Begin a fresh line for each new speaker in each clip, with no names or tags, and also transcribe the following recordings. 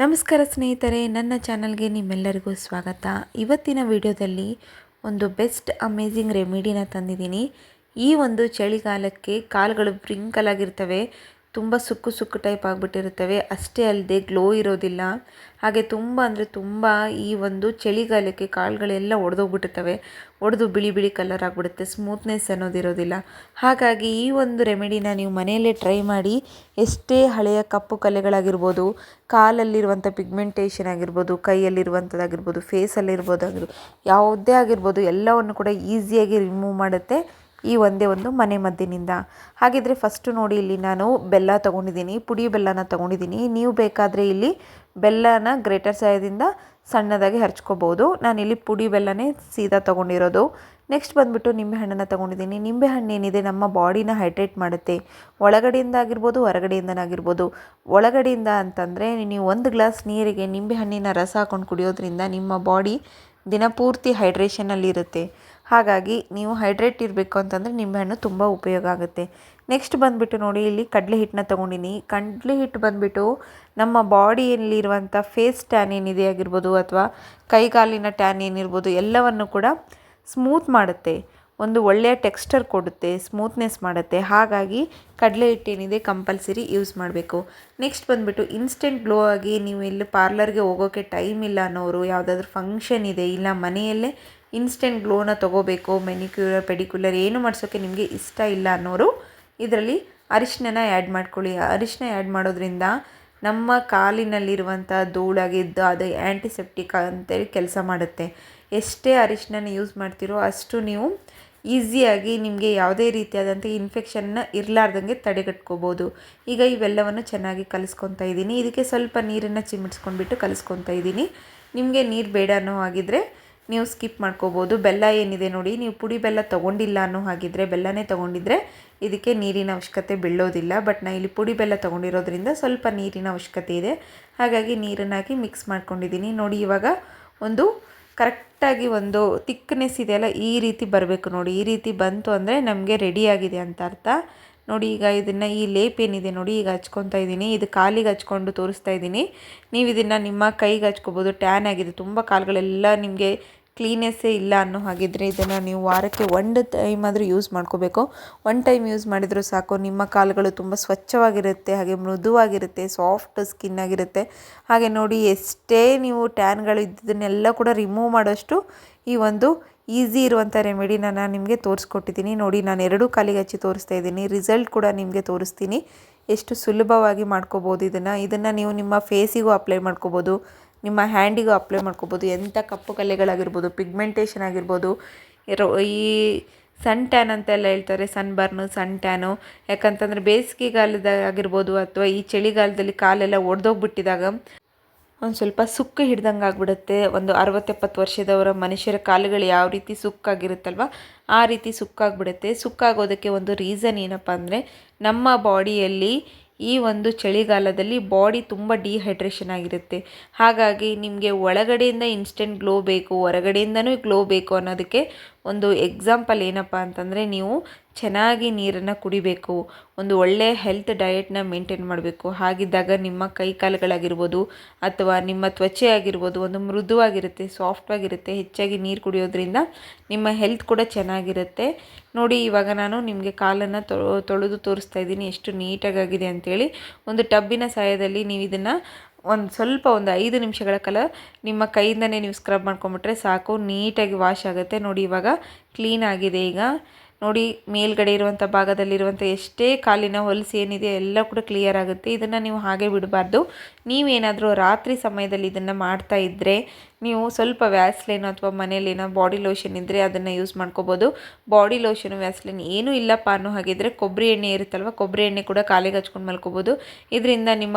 ನಮಸ್ಕಾರ ಸ್ನೇಹಿತರೆ, ನನ್ನ ಚಾನಲ್ಗೆ ನಿಮ್ಮೆಲ್ಲರಿಗೂ ಸ್ವಾಗತ. ಇವತ್ತಿನ ವಿಡಿಯೋದಲ್ಲಿ ಒಂದು ಬೆಸ್ಟ್ ಅಮೇಜಿಂಗ್ ರೆಮಿಡಿನ ತಂದಿದ್ದೀನಿ. ಈ ಒಂದು ಚಳಿಗಾಲಕ್ಕೆ ಕಾಲುಗಳು ಬ್ರಿಂಕಲ್ ಆಗಿರ್ತವೆ, ತುಂಬ ಸುಕ್ಕು ಸುಕ್ಕು ಟೈಪ್ ಆಗಿಬಿಟ್ಟಿರುತ್ತವೆ. ಅಷ್ಟೇ ಅಲ್ಲದೆ ಗ್ಲೋ ಇರೋದಿಲ್ಲ. ಹಾಗೆ ತುಂಬ ಅಂದರೆ ತುಂಬ ಈ ಒಂದು ಚಳಿಗಾಲಕ್ಕೆ ಕಾಲುಗಳೆಲ್ಲ ಒಡೆದೋಗ್ಬಿಟ್ಟಿರ್ತವೆ, ಒಡೆದು ಬಿಳಿ ಬಿಳಿ ಕಲರ್ ಆಗಿಬಿಡುತ್ತೆ, ಸ್ಮೂತ್ನೆಸ್ ಅನ್ನೋದಿರೋದಿಲ್ಲ. ಹಾಗಾಗಿ ಈ ಒಂದು ರೆಮಿಡಿನ ನೀವು ಮನೆಯಲ್ಲೇ ಟ್ರೈ ಮಾಡಿ. ಎಷ್ಟೇ ಹಳೆಯ ಕಪ್ಪು ಕಲೆಗಳಾಗಿರ್ಬೋದು, ಕಾಲಲ್ಲಿರುವಂಥ ಪಿಗ್ಮೆಂಟೇಷನ್ ಆಗಿರ್ಬೋದು, ಕೈಯಲ್ಲಿರುವಂಥದ್ದಾಗಿರ್ಬೋದು, ಫೇಸಲ್ಲಿರ್ಬೋದಾಗಿರ್ಬೋದು, ಯಾವುದೇ ಆಗಿರ್ಬೋದು, ಎಲ್ಲವನ್ನು ಕೂಡ ಈಸಿಯಾಗಿ ರಿಮೂವ್ ಮಾಡುತ್ತೆ ಈ ಒಂದೇ ಒಂದು ಮನೆ ಮದ್ದಿನಿಂದ. ಹಾಗಿದ್ರೆ ಫಸ್ಟು ನೋಡಿ, ಇಲ್ಲಿ ನಾನು ಬೆಲ್ಲ ತೊಗೊಂಡಿದ್ದೀನಿ, ಪುಡಿ ಬೆಲ್ಲನ ತೊಗೊಂಡಿದ್ದೀನಿ. ನೀವು ಬೇಕಾದರೆ ಇಲ್ಲಿ ಬೆಲ್ಲನ ಗ್ರೇಟರ್ ಸಹಾಯದಿಂದ ಸಣ್ಣದಾಗಿ ಹರ್ಚ್ಕೋಬೋದು. ನಾನಿಲ್ಲಿ ಪುಡಿ ಬೆಲ್ಲನೇ ಸೀದಾ ತೊಗೊಂಡಿರೋದು. ನೆಕ್ಸ್ಟ್ ಬಂದುಬಿಟ್ಟು ನಿಂಬೆಹಣ್ಣನ್ನು ತೊಗೊಂಡಿದ್ದೀನಿ. ನಿಂಬೆಹಣ್ಣು ಏನಿದೆ ನಮ್ಮ ಬಾಡಿನ ಹೈಡ್ರೇಟ್ ಮಾಡುತ್ತೆ, ಒಳಗಡೆಯಿಂದ ಆಗಿರ್ಬೋದು ಹೊರಗಡೆಯಿಂದನಾಗಿರ್ಬೋದು. ಒಳಗಡೆಯಿಂದ ಅಂತಂದರೆ ನೀವು 1 ಗ್ಲಾಸ್ ನೀರಿಗೆ ನಿಂಬೆಹಣ್ಣಿನ ರಸ ಹಾಕ್ಕೊಂಡು ಕುಡಿಯೋದ್ರಿಂದ ನಿಮ್ಮ ಬಾಡಿ ದಿನಪೂರ್ತಿ ಹೈಡ್ರೇಷನಲ್ಲಿರುತ್ತೆ. ಹಾಗಾಗಿ ನೀವು ಹೈಡ್ರೇಟ್ ಇರಬೇಕು ಅಂತಂದರೆ ನಿಂಬೆಹಣ್ಣು ತುಂಬ ಉಪಯೋಗ ಆಗುತ್ತೆ. ನೆಕ್ಸ್ಟ್ ಬಂದುಬಿಟ್ಟು ನೋಡಿ, ಇಲ್ಲಿ ಕಡಲೆ ಹಿಟ್ಟನ್ನ ತೊಗೊಂಡಿನಿ. ಕಡಲೆ ಹಿಟ್ಟು ಬಂದುಬಿಟ್ಟು ನಮ್ಮ ಬಾಡಿಯಲ್ಲಿರುವಂಥ ಫೇಸ್ ಟ್ಯಾನ್ ಏನಿದೆ ಆಗಿರ್ಬೋದು, ಅಥವಾ ಕೈಗಾಲಿನ ಟ್ಯಾನ್ ಏನಿರ್ಬೋದು, ಎಲ್ಲವನ್ನು ಕೂಡ ಸ್ಮೂತ್ ಮಾಡುತ್ತೆ, ಒಂದು ಒಳ್ಳೆಯ ಟೆಕ್ಸ್ಚರ್ ಕೊಡುತ್ತೆ, ಸ್ಮೂತ್ನೆಸ್ ಮಾಡುತ್ತೆ. ಹಾಗಾಗಿ ಕಡಲೆ ಹಿಟ್ಟೇನಿದೆ ಕಂಪಲ್ಸರಿ ಯೂಸ್ ಮಾಡಬೇಕು. ನೆಕ್ಸ್ಟ್ ಬಂದುಬಿಟ್ಟು ಇನ್ಸ್ಟೆಂಟ್ ಗ್ಲೋ ಆಗಿ ನೀವು ಇಲ್ಲಿ ಪಾರ್ಲರ್ಗೆ ಹೋಗೋಕ್ಕೆ ಟೈಮ್ ಇಲ್ಲ ಅನ್ನೋರು, ಯಾವುದಾದ್ರೂ ಫಂಕ್ಷನ್ ಇದೆ, ಇಲ್ಲ ಮನೆಯಲ್ಲೇ ಇನ್ಸ್ಟೆಂಟ್ ಗ್ಲೋನ ತೊಗೋಬೇಕು, ಮೆನಿಕ್ಯೂರ್ ಪೆಡಿಕ್ಯುಲರ್ ಏನು ಮಾಡಿಸೋಕ್ಕೆ ನಿಮಗೆ ಇಷ್ಟ ಇಲ್ಲ ಅನ್ನೋರು ಇದರಲ್ಲಿ ಅರಿಶಿನ ಆ್ಯಡ್ ಮಾಡ್ಕೊಳ್ಳಿ. ಅರಿಶಿನ ಆ್ಯಡ್ ಮಾಡೋದ್ರಿಂದ ನಮ್ಮ ಕಾಲಿನಲ್ಲಿರುವಂಥ ಧೂಳಾಗಿದ್ದು ಅದು ಆ್ಯಂಟಿಸೆಪ್ಟಿಕ್ ಅಂತೇಳಿ ಕೆಲಸ ಮಾಡುತ್ತೆ. ಎಷ್ಟೇ ಅರಿಶಿನ ಯೂಸ್ ಮಾಡ್ತೀರೋ ಅಷ್ಟು ನೀವು ಈಸಿಯಾಗಿ ನಿಮಗೆ ಯಾವುದೇ ರೀತಿಯಾದಂಥ ಇನ್ಫೆಕ್ಷನ್ನ ಇರಲಾರ್ದಂಗೆ ತಡೆಗಟ್ಕೋಬೋದು. ಈಗ ಇವೆಲ್ಲವನ್ನು ಚೆನ್ನಾಗಿ ಕಲಿಸ್ಕೊತಾ ಇದ್ದೀನಿ. ಇದಕ್ಕೆ ಸ್ವಲ್ಪ ನೀರನ್ನು ಚಿಮ್ಮಿಡ್ಸ್ಕೊಂಡ್ಬಿಟ್ಟು ಕಲಿಸ್ಕೊತಾ ಇದ್ದೀನಿ. ನಿಮಗೆ ನೀರು ಬೇಡ ಅನ್ನೋ ಹಾಗಿದ್ರೆ ನೀವು ಸ್ಕಿಪ್ ಮಾಡ್ಕೋಬೋದು. ಬೆಲ್ಲ ಏನಿದೆ ನೋಡಿ, ನೀವು ಪುಡಿ ಬೆಲ್ಲ ತೊಗೊಂಡಿಲ್ಲ ಅನ್ನೋ ಹಾಗಿದ್ರೆ, ಬೆಲ್ಲನೇ ತೊಗೊಂಡಿದ್ರೆ ಇದಕ್ಕೆ ನೀರಿನ ಅವಶ್ಯಕತೆ ಬೀಳೋದಿಲ್ಲ. ಬಟ್ ನಾನು ಇಲ್ಲಿ ಪುಡಿ ಬೆಲ್ಲ ತೊಗೊಂಡಿರೋದ್ರಿಂದ ಸ್ವಲ್ಪ ನೀರಿನ ಅವಶ್ಯಕತೆ ಇದೆ. ಹಾಗಾಗಿ ನೀರನ್ನು ಹಾಕಿ ಮಿಕ್ಸ್ ಮಾಡ್ಕೊಂಡಿದ್ದೀನಿ. ನೋಡಿ, ಇವಾಗ ಒಂದು ಕರೆಕ್ಟಾಗಿ ಒಂದು ತಿಕ್ನೆಸ್ ಇದೆಯಲ್ಲ, ಈ ರೀತಿ ಬರಬೇಕು ನೋಡಿ. ಈ ರೀತಿ ಬಂತು ಅಂದರೆ ನಮಗೆ ರೆಡಿಯಾಗಿದೆ ಅಂತ ಅರ್ಥ. ನೋಡಿ, ಈಗ ಇದನ್ನು ಈ ಲೇಪ್ ಏನಿದೆ ನೋಡಿ, ಈಗ ಹಚ್ಕೊತಾ ಇದ್ದೀನಿ. ಇದು ಕಾಲಿಗೆ ಹಚ್ಕೊಂಡು ತೋರಿಸ್ತಾ ಇದ್ದೀನಿ. ನೀವು ಇದನ್ನು ನಿಮ್ಮ ಕೈಗೆ ಹಚ್ಕೋಬೋದು. ಟ್ಯಾನ್ ಆಗಿದೆ, ತುಂಬ ಕಾಲುಗಳೆಲ್ಲ ನಿಮಗೆ ಕ್ಲೀನೆಸ್ಸೇ ಇಲ್ಲ ಅನ್ನೋ ಹಾಗಿದ್ರೆ ಇದನ್ನು ನೀವು ವಾರಕ್ಕೆ 1 ಟೈಮ್ ಆದರೂ ಯೂಸ್ ಮಾಡ್ಕೋಬೇಕು. 1 ಟೈಮ್ ಯೂಸ್ ಮಾಡಿದರೂ ಸಾಕು. ನಿಮ್ಮ ಕಾಲುಗಳು ತುಂಬ ಸ್ವಚ್ಛವಾಗಿರುತ್ತೆ, ಹಾಗೆ ಮೃದುವಾಗಿರುತ್ತೆ, ಸಾಫ್ಟ್ ಸ್ಕಿನ್ ಆಗಿರುತ್ತೆ. ಹಾಗೆ ನೋಡಿ, ಎಷ್ಟೇ ನೀವು ಟ್ಯಾನ್ಗಳು ಇದ್ದದನ್ನೆಲ್ಲ ಕೂಡ ರಿಮೂವ್ ಮಾಡೋಷ್ಟು ಈ ಒಂದು ಈಸಿ ಇರುವಂಥ ರೆಮಿಡಿನ ನಾನು ನಿಮಗೆ ತೋರಿಸ್ಕೊಟ್ಟಿದ್ದೀನಿ. ನೋಡಿ, ನಾನು 2 ಕಾಲಿಗೆ ಹಚ್ಚಿ ತೋರಿಸ್ತಾ ಇದ್ದೀನಿ. ರಿಸಲ್ಟ್ ಕೂಡ ನಿಮಗೆ ತೋರಿಸ್ತೀನಿ, ಎಷ್ಟು ಸುಲಭವಾಗಿ ಮಾಡ್ಕೋಬೋದು ಇದನ್ನು ನೀವು ನಿಮ್ಮ ಫೇಸಿಗೂ ಅಪ್ಲೈ ಮಾಡ್ಕೋಬೋದು, ನಿಮ್ಮ ಹ್ಯಾಂಡಿಗೂ ಅಪ್ಲೈ ಮಾಡ್ಕೋಬೋದು. ಎಂಥ ಕಪ್ಪು ಕಲೆಗಳಾಗಿರ್ಬೋದು, ಪಿಗ್ಮೆಂಟೇಷನ್ ಆಗಿರ್ಬೋದು, ಈ ಸನ್ ಟ್ಯಾನ್ ಅಂತೆಲ್ಲ ಹೇಳ್ತಾರೆ, ಸನ್ ಬರ್ನು, ಸನ್ ಟ್ಯಾನು. ಯಾಕಂತಂದರೆ ಬೇಸಿಗೆಗಾಲದಾಗಿರ್ಬೋದು ಅಥವಾ ಈ ಚಳಿಗಾಲದಲ್ಲಿ ಕಾಲೆಲ್ಲ ಒಡೆದೋಗ್ಬಿಟ್ಟಿದಾಗ ಒಂದು ಸ್ವಲ್ಪ ಸುಕ್ಕು ಹಿಡ್ದಂಗೆ ಆಗಿಬಿಡುತ್ತೆ. ಒಂದು 60-70 ವರ್ಷದವರ ಮನುಷ್ಯರ ಕಾಲುಗಳು ಯಾವ ರೀತಿ ಸುಕ್ಕಾಗಿರುತ್ತಲ್ವ, ಆ ರೀತಿ ಸುಕ್ಕಾಗಿಬಿಡುತ್ತೆ. ಸುಕ್ಕಾಗೋದಕ್ಕೆ ಒಂದು ರೀಸನ್ ಏನಪ್ಪ ಅಂದರೆ, ನಮ್ಮ ಬಾಡಿಯಲ್ಲಿ ಈ ಒಂದು ಚಳಿಗಾಲದಲ್ಲಿ ಬಾಡಿ ತುಂಬ ಡಿಹೈಡ್ರೇಷನ್ ಆಗಿರುತ್ತೆ. ಹಾಗಾಗಿ ನಿಮಗೆ ಒಳಗಡೆಯಿಂದ ಇನ್ಸ್ಟೆಂಟ್ ಗ್ಲೋ ಬೇಕು, ಹೊರಗಡೆಯಿಂದನೂ ಗ್ಲೋ ಬೇಕು ಅನ್ನೋದಕ್ಕೆ ಒಂದು ಎಕ್ಸಾಂಪಲ್ ಏನಪ್ಪ ಅಂತಂದರೆ, ನೀವು ಚೆನ್ನಾಗಿ ನೀರನ್ನು ಕುಡಿಬೇಕು, ಒಂದು ಒಳ್ಳೆಯ ಹೆಲ್ತ್ ಡಯೆಟ್ನ ಮೇಂಟೈನ್ ಮಾಡಬೇಕು. ಹಾಗಿದ್ದಾಗ ನಿಮ್ಮ ಕೈ ಕಾಲುಗಳಾಗಿರ್ಬೋದು ಅಥವಾ ನಿಮ್ಮ ತ್ವಚೆ ಆಗಿರ್ಬೋದು ಒಂದು ಮೃದುವಾಗಿರುತ್ತೆ, ಸಾಫ್ಟಾಗಿರುತ್ತೆ. ಹೆಚ್ಚಾಗಿ ನೀರು ಕುಡಿಯೋದ್ರಿಂದ ನಿಮ್ಮ ಹೆಲ್ತ್ ಕೂಡ ಚೆನ್ನಾಗಿರುತ್ತೆ. ನೋಡಿ, ಇವಾಗ ನಾನು ನಿಮಗೆ ಕಾಲನ್ನು ತೊಳೆದು ತೋರಿಸ್ತಾ ಇದ್ದೀನಿ ಎಷ್ಟು ನೀಟಾಗಿದೆ ಅಂಥೇಳಿ. ಒಂದು ಟಬ್ಬಿನ ಸಹಾಯದಲ್ಲಿ ನೀವು ಇದನ್ನು ಒಂದು 5 ನಿಮಿಷಗಳ ಕಾಲ ನಿಮ್ಮ ಕೈಯಿಂದನೇ ನೀವು ಸ್ಕ್ರಬ್ ಮಾಡ್ಕೊಂಬಿಟ್ರೆ ಸಾಕು, ನೀಟಾಗಿ ವಾಶ್ ಆಗುತ್ತೆ. ನೋಡಿ, ಇವಾಗ ಕ್ಲೀನ್ ಆಗಿದೆ. ಈಗ ನೋಡಿ, ಮೇಲ್ಗಡೆ ಇರುವಂಥ ಭಾಗದಲ್ಲಿರುವಂಥ ಎಷ್ಟೇ ಕಾಲಿನ ಹೊಲಸು ಏನಿದೆ ಎಲ್ಲ ಕೂಡ ಕ್ಲಿಯರ್ ಆಗುತ್ತೆ. ಇದನ್ನು ನೀವು ಹಾಗೆ ಬಿಡಬಾರ್ದು. ನೀವೇನಾದರೂ ರಾತ್ರಿ ಸಮಯದಲ್ಲಿ ಇದನ್ನು ಮಾಡ್ತಾ ಇದ್ದರೆ ನೀವು ಸ್ವಲ್ಪ ವ್ಯಾಸ್ಲೈನ್ ಅಥವಾ ಮನೇಲಿ ಏನೋ ಬಾಡಿ ಲೋಷನ್ ಇದ್ದರೆ ಅದನ್ನು ಯೂಸ್ ಮಾಡ್ಕೋಬೋದು. ಬಾಡಿ ಲೋಷನು ವ್ಯಾಸ್ಲೈನ್ ಏನೂ ಇಲ್ಲಪ್ಪ ಅನ್ನೋ ಹಾಗಿದ್ರೆ ಕೊಬ್ಬರಿ ಎಣ್ಣೆ ಇರುತ್ತಲ್ವ, ಕೊಬ್ಬರಿ ಎಣ್ಣೆ ಕೂಡ ಕಾಲಿಗೆ ಹಚ್ಕೊಂಡು ಮಲ್ಕೋಬೋದು. ಇದರಿಂದ ನಿಮ್ಮ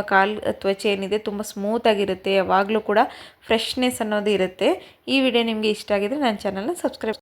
ತ್ವಚೆ ಏನಿದೆ ತುಂಬ ಸ್ಮೂತಾಗಿರುತ್ತೆ, ಯಾವಾಗಲೂ ಕೂಡ ಫ್ರೆಶ್ನೆಸ್ ಅನ್ನೋದು ಇರುತ್ತೆ. ಈ ವಿಡಿಯೋ ನಿಮಗೆ ಇಷ್ಟ ಆಗಿದ್ರೆ ನನ್ನ ಚಾನಲ್ನ ಸಬ್ಸ್ಕ್ರೈಬ್